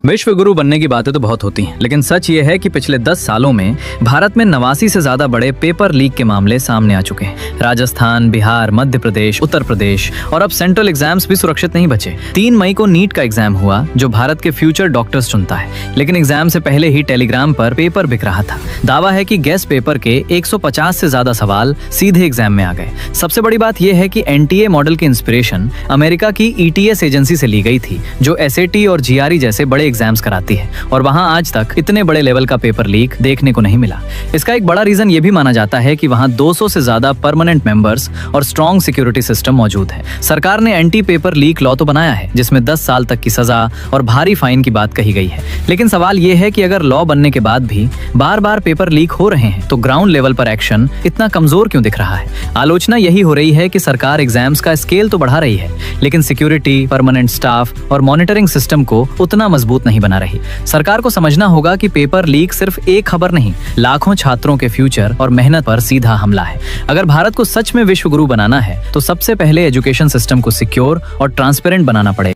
विश्व गुरु बनने की बातें तो बहुत होती हैं, लेकिन सच ये है कि पिछले 10 सालों में भारत में 89 से ज्यादा बड़े पेपर लीक के मामले सामने आ चुके हैं। राजस्थान, बिहार, मध्य प्रदेश, उत्तर प्रदेश और अब सेंट्रल एग्जाम्स भी सुरक्षित नहीं बचे। 3 मई को नीट का एग्जाम हुआ जो भारत के फ्यूचर डॉक्टर्स चुनता है, लेकिन एग्जाम से पहले ही टेलीग्राम पर पेपर बिक रहा था। दावा है कि गेस्ट पेपर के 150 से ज्यादा सवाल सीधे एग्जाम में आ गए। सबसे बड़ी बात यह है कि एनटीए मॉडल की इंस्पिरेशन अमेरिका की ईटीएस एजेंसी से ली गई थी, जो एसएटी और जीआरई जैसे बड़े एग्जाम्स कराती है, और वहां आज तक इतने बड़े लेवल का पेपर लीक देखने को नहीं मिला। इसका एक बड़ा रीजन ये भी माना जाता है कि वहां 200 से ज्यादा परमानेंट मेंबर्स और स्ट्रॉन्ग सिक्योरिटी सिस्टम मौजूद है। सरकार ने एंटी पेपर लीक लॉ तो बनाया है, जिसमें 10 साल तक की सजा और भारी फाइन की बात कही गई है। लेकिन सवाल ये है कि अगर लॉ बनने के बाद भी बार बार पेपर लीक हो रहे हैं, तो ग्राउंड लेवल पर एक्शन इतना कमजोर क्यों दिख रहा है? आलोचना यही हो रही है कि सरकार एग्जाम्स का स्केल तो बढ़ा रही है, लेकिन सिक्योरिटी, परमानेंट स्टाफ और मॉनिटरिंग सिस्टम को उतना मजबूत नहीं बना रही। सरकार को समझना होगा कि पेपर लीक सिर्फ एक खबर नहीं, लाखों छात्रों के फ्यूचर और मेहनत पर सीधा हमला है। अगर भारत को सच में विश्व गुरु बनाना है, तो सबसे पहले एजुकेशन सिस्टम को सिक्योर और ट्रांसपेरेंट बनाना पड़ेगा।